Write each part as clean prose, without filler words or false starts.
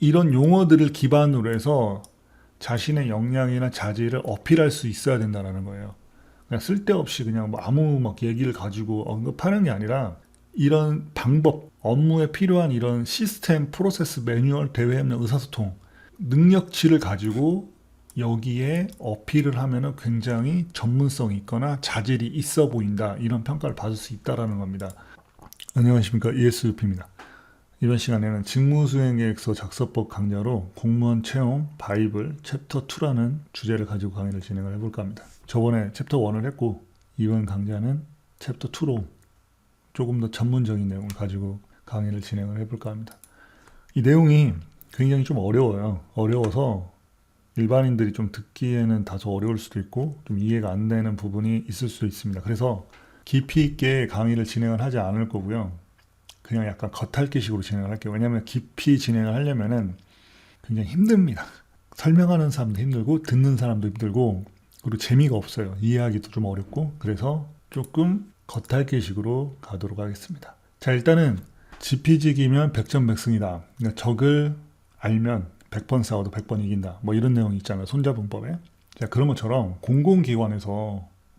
이런 용어들을 기반으로 해서 자신의 역량이나 자질을 어필할 수 있어야 된다는 거예요. 그냥 쓸데없이 그냥 뭐 아무 막 얘기를 가지고 언급하는 게 아니라 이런 방법, 업무에 필요한 이런 시스템, 프로세스, 매뉴얼, 대외협력, 의사소통, 능력치를 가지고 여기에 어필을 하면은 굉장히 전문성이 있거나 자질이 있어 보인다. 이런 평가를 받을 수 있다라는 겁니다. 안녕하십니까. ESUP입니다. 이번 시간에는 직무수행계획서 작성법 강좌로 공무원 채용 바이블 챕터 2라는 주제를 가지고 강의를 진행을 해볼까 합니다. 저번에 챕터 1을 했고 이번 강좌는 챕터 2로 조금 더 전문적인 내용을 가지고 강의를 진행을 해볼까 합니다. 이 내용이 굉장히 좀 어려워요. 어려워서 일반인들이 좀 듣기에는 다소 어려울 수도 있고 좀 이해가 안 되는 부분이 있을 수 있습니다. 그래서 깊이 있게 강의를 진행을 하지 않을 거고요. 그냥 약간 겉핥기식으로 진행을 할게요. 왜냐하면 깊이 진행을 하려면은 굉장히 힘듭니다. 설명하는 사람도 힘들고 듣는 사람도 힘들고 그리고 재미가 없어요. 이해하기도 좀 어렵고 그래서 조금 겉핥기식으로 가도록 하겠습니다. 자, 일단은 지피지기면 백전백승이다. 그러니까 적을 알면 100번 싸워도 100번 이긴다. 뭐 이런 내용이 있잖아요. 손자분법에. 자, 그런 것처럼 공공기관에서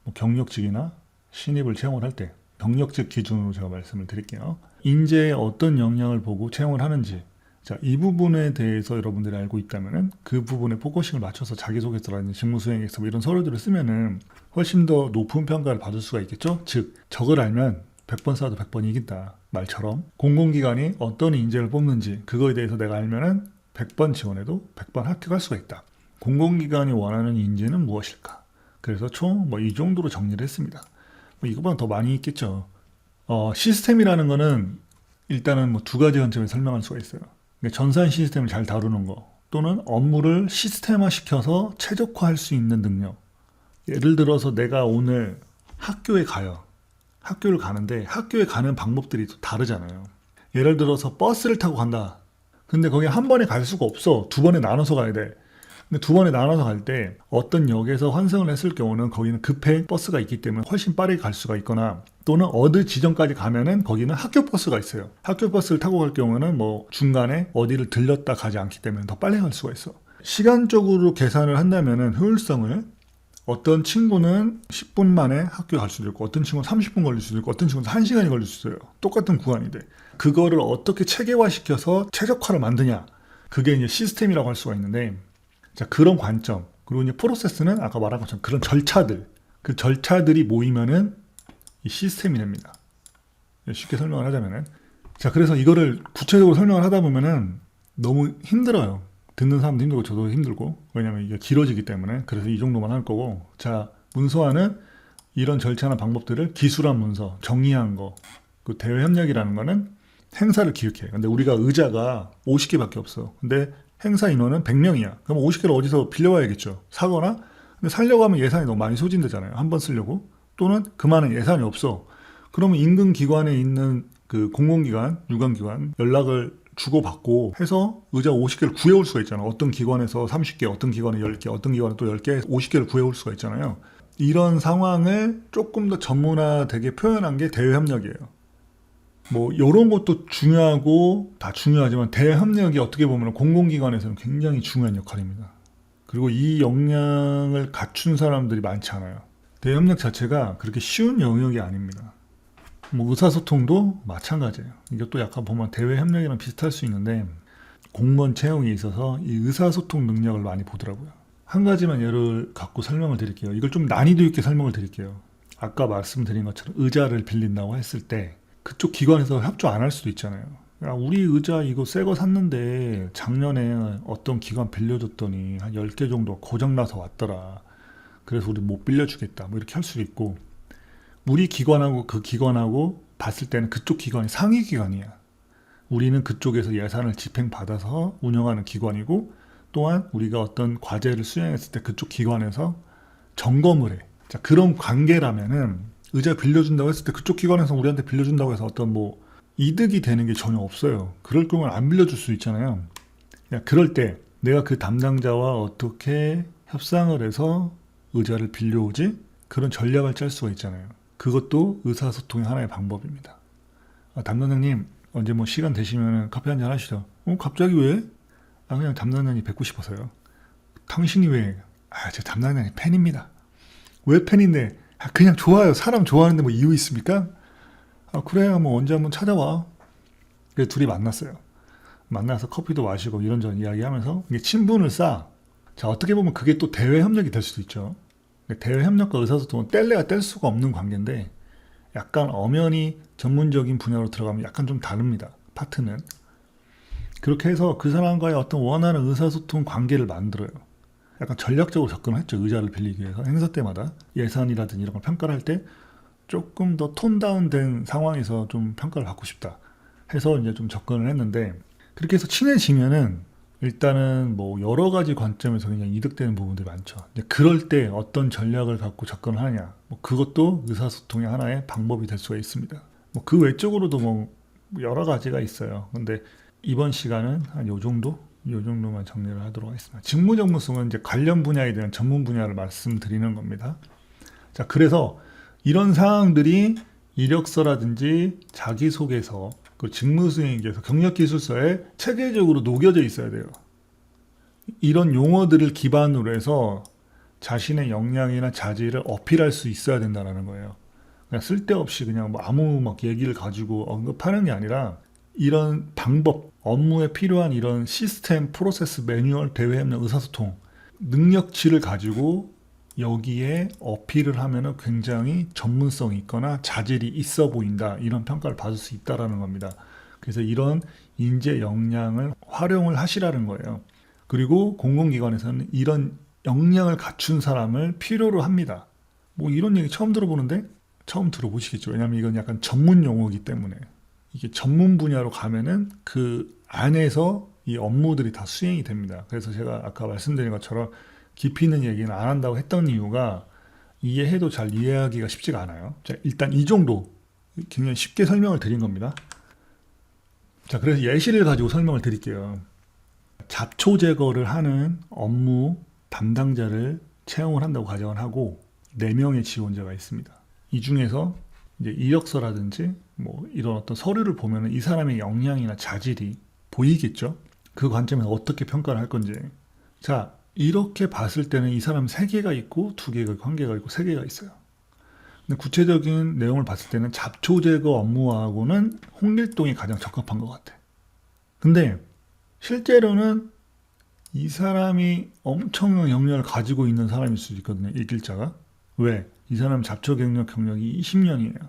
뭐 경력직이나 신입을 채용을 할 때 경력직 기준으로 제가 말씀을 드릴게요. 인재의 어떤 역량을 보고 채용을 하는지, 자, 이 부분에 대해서 여러분들이 알고 있다면은 그 부분에 포커싱을 맞춰서 자기소개서라든지 직무수행계획서 뭐 이런 서류들을 쓰면은 훨씬 더 높은 평가를 받을 수가 있겠죠. 즉, 적을 알면 100번 싸워도 100번 이긴다 말처럼 공공기관이 어떤 인재를 뽑는지 그거에 대해서 내가 알면은 100번 지원해도 100번 합격할 수가 있다. 공공기관이 원하는 인재는 무엇일까? 그래서 총 뭐 이 정도로 정리를 했습니다. 뭐 이거보다 더 많이 있겠죠. 시스템이라는 거는 일단은 뭐 두 가지 관점에서 설명할 수가 있어요. 그러니까 전산 시스템을 잘 다루는 거 또는 업무를 시스템화 시켜서 최적화할 수 있는 능력. 예를 들어서 내가 오늘 학교에 가요. 학교를 가는데 학교에 가는 방법들이 또 다르잖아요. 예를 들어서 버스를 타고 간다. 근데 거기 한 번에 갈 수가 없어. 두 번에 나눠서 가야 돼. 근데 두 번에 나눠서 갈 때 어떤 역에서 환승을 했을 경우는 거기는 급행 버스가 있기 때문에 훨씬 빠르게 갈 수가 있거나 또는 어느 지점까지 가면은 거기는 학교 버스가 있어요. 학교 버스를 타고 갈 경우는 뭐 중간에 어디를 들렸다 가지 않기 때문에 더 빨리 갈 수가 있어. 시간적으로 계산을 한다면은 효율성을 어떤 친구는 10분 만에 학교 갈 수도 있고 어떤 친구는 30분 걸릴 수도 있고 어떤 친구는 1시간이 걸릴 수도 있어요. 똑같은 구간인데 그거를 어떻게 체계화시켜서 최적화를 만드냐, 그게 이제 시스템이라고 할 수가 있는데, 자, 그런 관점 그리고 이제 프로세스는 아까 말한 것처럼 그런 절차들, 그 절차들이 모이면은 이 시스템이 됩니다. 쉽게 설명을 하자면은, 자, 그래서 이거를 구체적으로 설명을 하다 보면은 너무 힘들어요. 듣는 사람도 힘들고 저도 힘들고, 왜냐면 이게 길어지기 때문에. 그래서 이 정도만 할 거고, 자, 문서화는 이런 절차나 방법들을 기술한 문서, 정리한 거, 그 대외협력이라는 거는 행사를 기획해. 근데 우리가 의자가 50개밖에 없어. 근데 행사 인원은 100명이야. 그럼 50개를 어디서 빌려와야겠죠. 사거나, 근데 살려고 하면 예산이 너무 많이 소진되잖아요. 한 번 쓰려고. 또는 그만한 예산이 없어. 그러면 인근 기관에 있는 그 공공기관, 유관기관 연락을 주고받고 해서 의자 50개를 구해올 수가 있잖아요. 어떤 기관에서 30개, 어떤 기관에 10개, 어떤 기관에 또 10개, 50개를 구해올 수가 있잖아요. 이런 상황을 조금 더 전문화되게 표현한 게 대외협력이에요. 뭐 이런 것도 중요하고 다 중요하지만 대외협력이 어떻게 보면 공공기관에서는 굉장히 중요한 역할입니다. 그리고 이 역량을 갖춘 사람들이 많지 않아요. 대외협력 자체가 그렇게 쉬운 영역이 아닙니다. 뭐 의사소통도 마찬가지예요. 이것도 약간 보면 대외협력이랑 비슷할 수 있는데 공무원 채용에 있어서 이 의사소통 능력을 많이 보더라고요. 한 가지만 예를 갖고 설명을 드릴게요. 이걸 좀 난이도 있게 설명을 드릴게요. 아까 말씀드린 것처럼 의자를 빌린다고 했을 때 그쪽 기관에서 협조 안 할 수도 있잖아요. 야, 우리 의자 이거 새 거 샀는데 작년에 어떤 기관 빌려줬더니 한 10개 정도 고장나서 왔더라. 그래서 우리 못 빌려주겠다. 뭐 이렇게 할 수도 있고, 우리 기관하고 그 기관하고 봤을 때는 그쪽 기관이 상위 기관이야. 우리는 그쪽에서 예산을 집행받아서 운영하는 기관이고, 또한 우리가 어떤 과제를 수행했을 때 그쪽 기관에서 점검을 해. 자, 그런 관계라면은 의자 빌려준다고 했을 때 그쪽 기관에서 우리한테 빌려준다고 해서 어떤 뭐 이득이 되는 게 전혀 없어요. 그럴 경우는 안 빌려줄 수 있잖아요. 그럴 때 내가 그 담당자와 어떻게 협상을 해서 의자를 빌려오지? 그런 전략을 짤 수가 있잖아요. 그것도 의사소통의 하나의 방법입니다. 담당자님 언제 뭐 시간 되시면 커피 한잔 하시죠. 갑자기 왜? 그냥 담당자님 뵙고 싶어서요. 당신이 왜? 제 담당자님 팬입니다. 왜 팬인데? 그냥 좋아요. 사람 좋아하는데 뭐 이유 있습니까? 그래야 뭐 언제 한번 찾아와. 그래서 둘이 만났어요. 만나서 커피도 마시고 이런저런 이야기하면서 이게 친분을 쌓아. 자, 어떻게 보면 그게 또 대외 협력이 될 수도 있죠. 대외 협력과 의사소통은 뗄래야 뗄 수가 없는 관계인데 약간 엄연히 전문적인 분야로 들어가면 약간 좀 다릅니다. 파트는. 그렇게 해서 그 사람과의 어떤 원하는 의사소통 관계를 만들어요. 약간 전략적으로 접근을 했죠. 의자를 빌리기 위해서. 행사 때마다 예산이라든지 이런 걸 평가를 할 때 조금 더 톤 다운된 상황에서 좀 평가를 받고 싶다 해서 이제 좀 접근을 했는데, 그렇게 해서 친해지면은 일단은 뭐 여러 가지 관점에서 그냥 이득되는 부분들이 많죠. 이제 그럴 때 어떤 전략을 갖고 접근을 하냐, 뭐 그것도 의사소통의 하나의 방법이 될 수가 있습니다. 뭐 그 외적으로도 뭐 여러 가지가 있어요. 근데 이번 시간은 한 요 정도만 정리를 하도록 하겠습니다. 직무정보성은 이제 관련 분야에 대한 전문 분야를 말씀드리는 겁니다. 자, 그래서 이런 사항들이 이력서라든지 자기소개서, 그 직무수행기에서 경력기술서에 체계적으로 녹여져 있어야 돼요. 이런 용어들을 기반으로 해서 자신의 역량이나 자질을 어필할 수 있어야 된다는 거예요. 그냥 쓸데없이 그냥 뭐 아무 막 얘기를 가지고 언급하는 게 아니라 이런 방법, 업무에 필요한 이런 시스템, 프로세스, 매뉴얼, 대외협력, 의사소통, 능력치를 가지고 여기에 어필을 하면 굉장히 전문성이 있거나 자질이 있어 보인다, 이런 평가를 받을 수 있다는 겁니다. 그래서 이런 인재 역량을 활용을 하시라는 거예요. 그리고 공공기관에서는 이런 역량을 갖춘 사람을 필요로 합니다. 뭐 이런 얘기 처음 들어보는데 처음 들어보시겠죠. 왜냐하면 이건 약간 전문 용어이기 때문에. 이게 전문 분야로 가면은 그 안에서 이 업무들이 다 수행이 됩니다. 그래서 제가 아까 말씀드린 것처럼 깊이 있는 얘기는 안 한다고 했던 이유가 이해해도 잘 이해하기가 쉽지가 않아요. 자, 일단 이 정도 굉장히 쉽게 설명을 드린 겁니다. 자, 그래서 예시를 가지고 설명을 드릴게요. 잡초 제거를 하는 업무 담당자를 채용을 한다고 가정을 하고 4명의 지원자가 있습니다. 이 중에서 이제 이력서라든지 뭐 이런 어떤 서류를 보면 이 사람의 역량이나 자질이 보이겠죠? 그 관점에서 어떻게 평가를 할 건지. 자, 이렇게 봤을 때는 이 사람 3개가 있고 2개가 있고 1개가 있고 3개가 있어요. 근데 구체적인 내용을 봤을 때는 잡초 제거 업무하고는 홍길동이 가장 적합한 것 같아. 근데 실제로는 이 사람이 엄청난 역량을 가지고 있는 사람일 수도 있거든요. 이 글자가. 왜? 이 사람 잡초 경력이 20년이에요.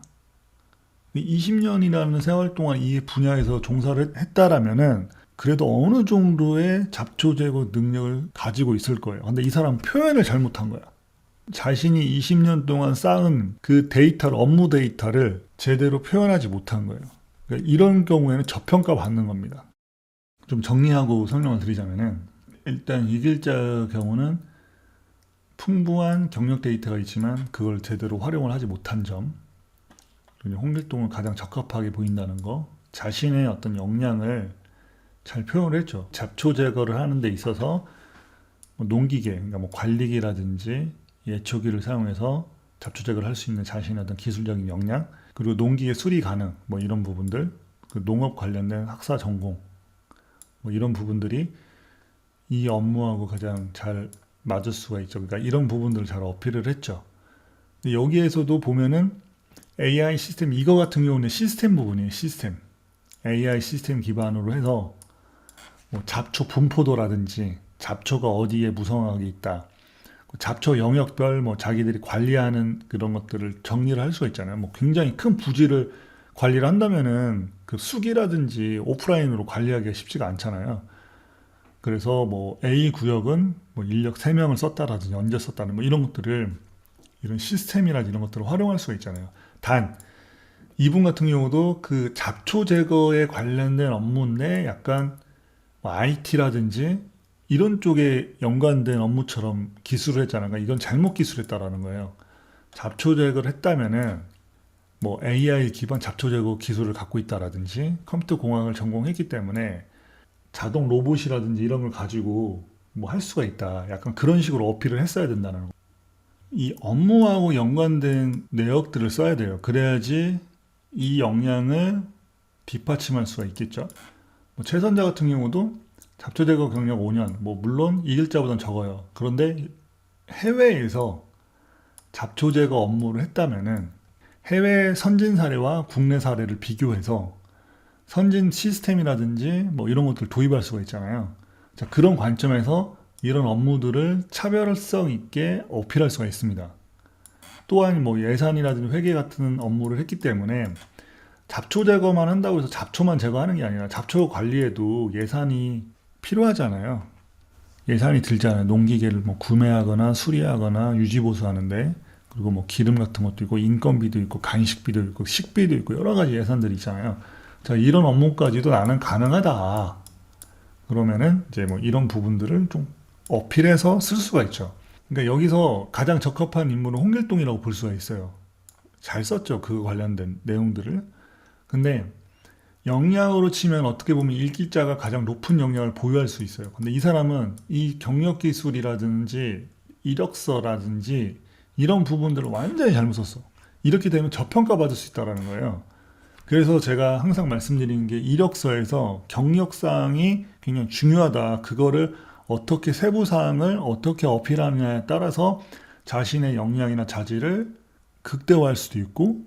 20년이라는 세월 동안 이 분야에서 종사를 했다라면은 그래도 어느 정도의 잡초 제거 능력을 가지고 있을 거예요. 근데 이 사람 표현을 잘못한 거야. 자신이 20년 동안 쌓은 그 데이터를, 업무 데이터를 제대로 표현하지 못한 거예요. 그러니까 이런 경우에는 저평가 받는 겁니다. 좀 정리하고 설명을 드리자면은, 일단 이 글자 경우는 풍부한 경력 데이터가 있지만 그걸 제대로 활용을 하지 못한 점, 홍길동을 가장 적합하게 보인다는 거, 자신의 어떤 역량을 잘 표현을 했죠. 잡초 제거를 하는 데 있어서 뭐 농기계, 그러니까 뭐 관리기라든지 예초기를 사용해서 잡초 제거를 할 수 있는 자신의 어떤 기술적인 역량, 그리고 농기계 수리 가능, 뭐 이런 부분들, 그 농업 관련된 학사 전공, 뭐 이런 부분들이 이 업무하고 가장 잘 맞을 수가 있죠. 그러니까 이런 부분들을 잘 어필을 했죠. 근데 여기에서도 보면은 AI 시스템, 이거 같은 경우는 시스템 부분이에요. 시스템. AI 시스템 기반으로 해서 뭐 잡초 분포도라든지 잡초가 어디에 무성하게 있다, 잡초 영역별 뭐 자기들이 관리하는 그런 것들을 정리를 할 수가 있잖아요. 뭐 굉장히 큰 부지를 관리를 한다면은 그 수기라든지 오프라인으로 관리하기가 쉽지가 않잖아요. 그래서 뭐 A 구역은 뭐 인력 3명을 썼다라든지 언제 썼다는 뭐 이런 것들을, 이런 시스템이라든지 이런 것들을 활용할 수가 있잖아요. 단 이분 같은 경우도 그 잡초 제거에 관련된 업무인데 약간 뭐 IT라든지 이런 쪽에 연관된 업무처럼 기술을 했잖아요. 그러니까 이건 잘못 기술했다라는 거예요. 잡초 제거를 했다면은 뭐 AI 기반 잡초 제거 기술을 갖고 있다라든지 컴퓨터 공학을 전공했기 때문에 자동 로봇이라든지 이런 걸 가지고 뭐 할 수가 있다. 약간 그런 식으로 어필을 했어야 된다는 거. 이 업무하고 연관된 내역들을 써야 돼요. 그래야지 이 역량을 뒷받침할 수가 있겠죠. 뭐 최선자 같은 경우도 잡초 제거 경력 5년. 뭐 물론 이 글자보단 적어요. 그런데 해외에서 잡초 제거 업무를 했다면은 해외 선진 사례와 국내 사례를 비교해서 선진 시스템이라든지 뭐 이런 것들을 도입할 수가 있잖아요. 자, 그런 관점에서 이런 업무들을 차별성 있게 어필할 수가 있습니다. 또한 뭐 예산이라든지 회계 같은 업무를 했기 때문에 잡초 제거만 한다고 해서 잡초만 제거하는 게 아니라 잡초 관리에도 예산이 필요하잖아요. 예산이 들잖아요. 농기계를 뭐 구매하거나 수리하거나 유지보수하는데, 그리고 뭐 기름 같은 것도 있고 인건비도 있고 간식비도 있고 식비도 있고 여러 가지 예산들이 있잖아요. 자, 이런 업무까지도 나는 가능하다. 그러면은 이제 뭐 이런 부분들을 좀 어필해서 쓸 수가 있죠. 그러니까 여기서 가장 적합한 인물은 홍길동이라고 볼 수가 있어요. 잘 썼죠. 그 관련된 내용들을. 근데 역량으로 치면 어떻게 보면 일기자가 가장 높은 역량을 보유할 수 있어요. 근데 이 사람은 이 경력 기술이라든지 이력서라든지 이런 부분들을 완전히 잘못 썼어. 이렇게 되면 저평가 받을 수 있다는 거예요. 그래서 제가 항상 말씀드리는 게 이력서에서 경력사항이 굉장히 중요하다. 그거를 어떻게 세부사항을 어떻게 어필하느냐에 따라서 자신의 역량이나 자질을 극대화할 수도 있고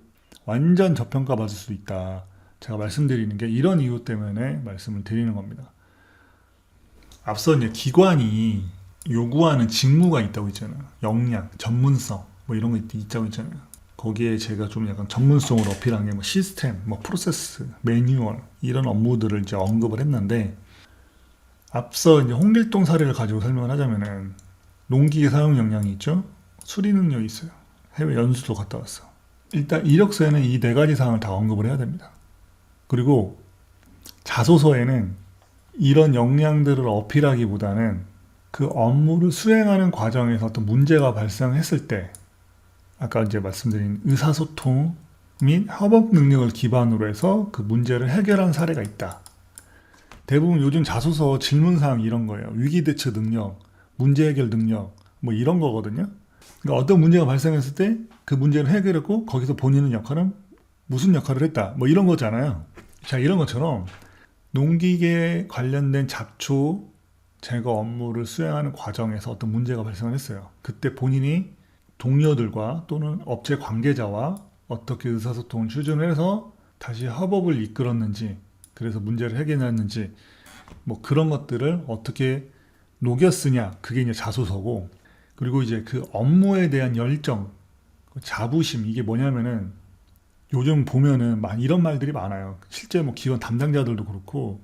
완전 저평가 받을 수도 있다. 제가 말씀드리는 게 이런 이유 때문에 말씀을 드리는 겁니다. 앞서 이제 기관이 요구하는 직무가 있다고 했잖아요. 역량, 전문성 뭐 이런 거 있다고 했잖아요. 거기에 제가 좀 약간 전문성으로 어필한 게 뭐 시스템, 뭐 프로세스, 매뉴얼 이런 업무들을 이제 언급을 했는데, 앞서 이제 홍길동 사례를 가지고 설명을 하자면은 농기계 사용 역량이 있죠. 수리 능력이 있어요. 해외 연수도 갔다 왔어. 일단 이력서에는 이 네 가지 사항을 다 언급을 해야 됩니다. 그리고 자소서에는 이런 역량들을 어필하기보다는 그 업무를 수행하는 과정에서 어떤 문제가 발생했을 때 아까 이제 말씀드린 의사소통 및 협업 능력을 기반으로 해서 그 문제를 해결한 사례가 있다. 대부분 요즘 자소서 질문사항 이런 거예요. 위기대처 능력, 문제 해결 능력 뭐 이런 거거든요. 그러니까 어떤 문제가 발생했을 때 그 문제를 해결했고 거기서 본인의 역할은 무슨 역할을 했다. 뭐 이런 거잖아요. 자, 이런 것처럼 농기계 관련된 잡초 제거 업무를 수행하는 과정에서 어떤 문제가 발생을 했어요. 그때 본인이 동료들과 또는 업체 관계자와 어떻게 의사소통을 추진을 해서 다시 협업을 이끌었는지, 그래서 문제를 해결했는지 뭐 그런 것들을 어떻게 녹여 쓰냐, 그게 이제 자소서고, 그리고 이제 그 업무에 대한 열정, 자부심, 이게 뭐냐면은 요즘 보면은 이런 말들이 많아요. 실제 뭐 기관 담당자들도 그렇고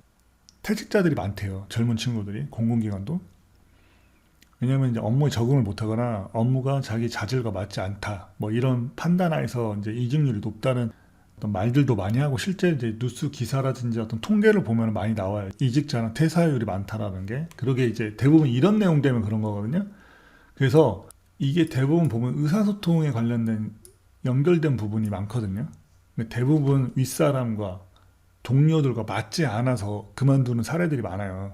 퇴직자들이 많대요. 젊은 친구들이, 공공기관도. 왜냐면 이제 업무에 적응을 못하거나 업무가 자기 자질과 맞지 않다. 뭐 이런 판단하에서 이제 이직률이 높다는 어떤 말들도 많이 하고, 실제 이제 뉴스 기사라든지 어떤 통계를 보면 많이 나와요. 이직자나 퇴사율이 많다라는 게. 그러게 이제 대부분 이런 내용 때문에 그런 거거든요. 그래서 이게 대부분 보면 의사소통에 관련된 연결된 부분이 많거든요. 근데 대부분 윗사람과 동료들과 맞지 않아서 그만두는 사례들이 많아요.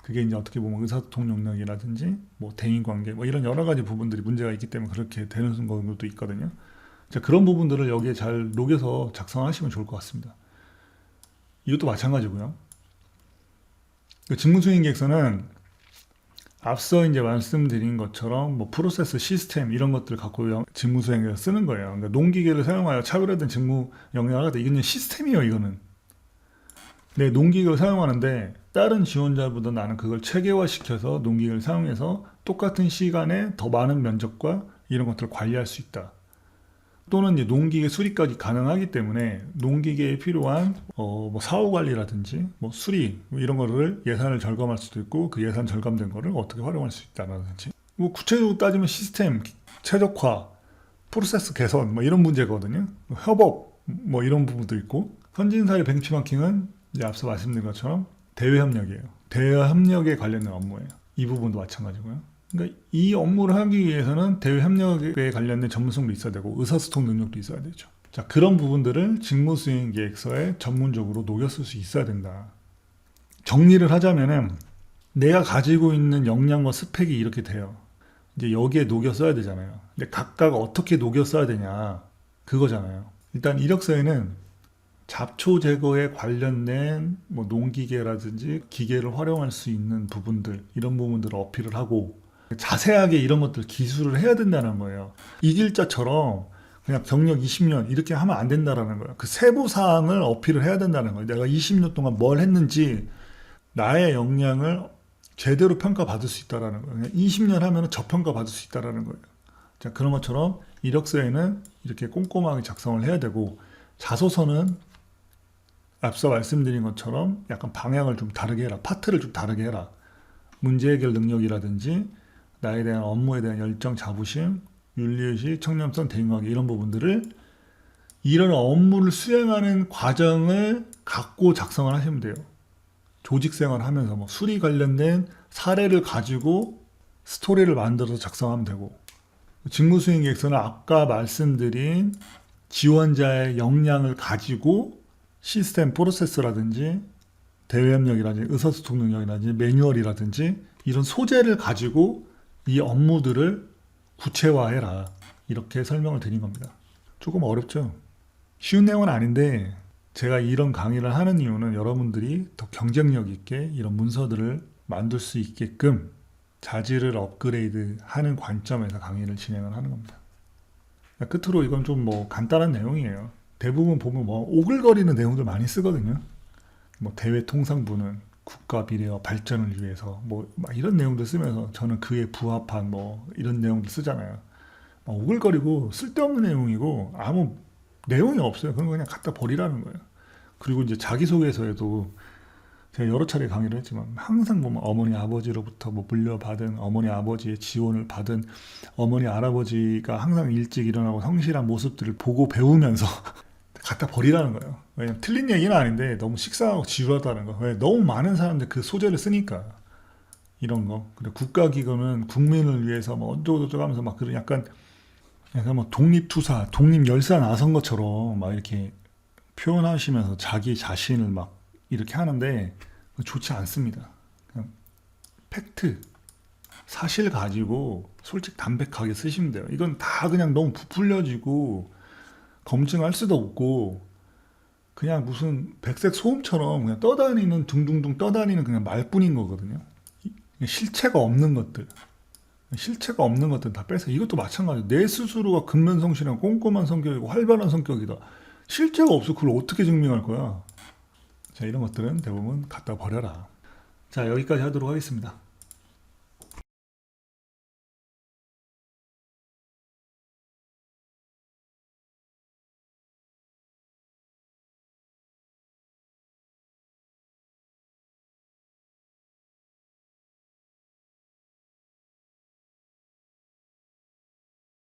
그게 이제 어떻게 보면 의사소통 능력이라든지 뭐 대인관계 뭐 이런 여러 가지 부분들이 문제가 있기 때문에 그렇게 되는 것도 있거든요. 자, 그런 부분들을 여기에 잘 녹여서 작성하시면 좋을 것 같습니다. 이것도 마찬가지고요. 직무수행계획서는 앞서 이제 말씀드린 것처럼 뭐 프로세스, 시스템 이런 것들을 갖고 직무수행에서 쓰는 거예요. 그러니까 농기계를 사용하여 차별화된 직무 역량을 하다. 이건 시스템이에요, 이거는. 네, 농기계를 사용하는데 다른 지원자보다 나는 그걸 체계화시켜서 농기계를 사용해서 똑같은 시간에 더 많은 면적과 이런 것들을 관리할 수 있다. 또는 이제 농기계 수리까지 가능하기 때문에 농기계에 필요한 뭐 사후 관리라든지 뭐 수리 뭐 이런 거를 예산을 절감할 수도 있고, 그 예산 절감된 거를 어떻게 활용할 수 있다라든지, 뭐 구체적으로 따지면 시스템 최적화, 프로세스 개선 뭐 이런 문제거든요. 협업 뭐 이런 부분도 있고, 선진사회 벤치마킹은 이제 앞서 말씀드린 것처럼 대외 협력이에요. 대외 협력에 관련된 업무예요. 이 부분도 마찬가지고요. 그러니까 이 업무를 하기 위해서는 대외 협력에 관련된 전문성도 있어야 되고 의사소통 능력도 있어야 되죠. 자, 그런 부분들을 직무수행 계획서에 전문적으로 녹여 쓸 수 있어야 된다. 정리를 하자면은 내가 가지고 있는 역량과 스펙이 이렇게 돼요. 이제 여기에 녹여 써야 되잖아요. 근데 각각 어떻게 녹여 써야 되냐, 그거잖아요. 일단 이력서에는 잡초 제거에 관련된 뭐 농기계라든지 기계를 활용할 수 있는 부분들, 이런 부분들을 어필을 하고 자세하게 이런 것들 기술을 해야 된다는 거예요. 이 길자처럼 그냥 경력 20년 이렇게 하면 안 된다라는 거예요. 그 세부 사항을 어필을 해야 된다는 거예요. 내가 20년 동안 뭘 했는지 나의 역량을 제대로 평가받을 수 있다라는 거예요. 그냥 20년 하면 저평가받을 수 있다라는 거예요. 자, 그런 것처럼 이력서에는 이렇게 꼼꼼하게 작성을 해야 되고, 자소서는 앞서 말씀드린 것처럼 약간 방향을 좀 다르게 해라. 파트를 좀 다르게 해라. 문제 해결 능력이라든지 나에 대한 업무에 대한 열정, 자부심, 윤리의식, 청렴성, 대인관계, 이런 부분들을, 이런 업무를 수행하는 과정을 갖고 작성을 하시면 돼요. 조직 생활을 하면서 뭐 수리 관련된 사례를 가지고 스토리를 만들어서 작성하면 되고, 직무 수행 계획서는 아까 말씀드린 지원자의 역량을 가지고 시스템 프로세스라든지 대외협력이라든지 의사소통 능력이라든지 매뉴얼이라든지 이런 소재를 가지고 이 업무들을 구체화해라, 이렇게 설명을 드린 겁니다. 조금 어렵죠? 쉬운 내용은 아닌데, 제가 이런 강의를 하는 이유는 여러분들이 더 경쟁력 있게 이런 문서들을 만들 수 있게끔 자질을 업그레이드 하는 관점에서 강의를 진행을 하는 겁니다. 끝으로 이건 좀 뭐 간단한 내용이에요. 대부분 보면 뭐 오글거리는 내용들 많이 쓰거든요. 뭐 대외 통상부는 국가 미래와 발전을 위해서 뭐 막 이런 내용들 쓰면서 저는 그에 부합한 뭐 이런 내용들 쓰잖아요. 막 오글거리고 쓸데없는 내용이고 아무 내용이 없어요. 그런 거 그냥 갖다 버리라는 거예요. 그리고 이제 자기소개서에도 제가 여러 차례 강의를 했지만 항상 보면 어머니 아버지로부터 뭐 물려받은, 어머니 아버지의 지원을 받은, 어머니 할아버지가 항상 일찍 일어나고 성실한 모습들을 보고 배우면서 갖다 버리라는 거예요. 왜냐면 틀린 얘기는 아닌데 너무 식상하고 지루하다는 거. 왜? 너무 많은 사람들 그 소재를 쓰니까. 이런 거. 그리고 국가기관은 국민을 위해서 뭐 어쩌고저쩌고 하면서 막 그런 약간 뭐 독립투사, 독립열사 나선 것처럼 막 이렇게 표현하시면서 자기 자신을 막 이렇게 하는데 좋지 않습니다. 그냥 팩트, 사실 가지고 솔직 담백하게 쓰시면 돼요. 이건 다 그냥 너무 부풀려지고 검증할 수도 없고 그냥 무슨 백색 소음처럼 그냥 떠다니는, 둥둥둥 떠다니는 그냥 말뿐인 거거든요. 실체가 없는 것들, 실체가 없는 것들 다 빼서, 이것도 마찬가지예요. 내 스스로가 근면성실한 꼼꼼한 성격이고 활발한 성격이다. 실체가 없어. 그걸 어떻게 증명할 거야? 자, 이런 것들은 대부분 갖다 버려라. 자, 여기까지 하도록 하겠습니다.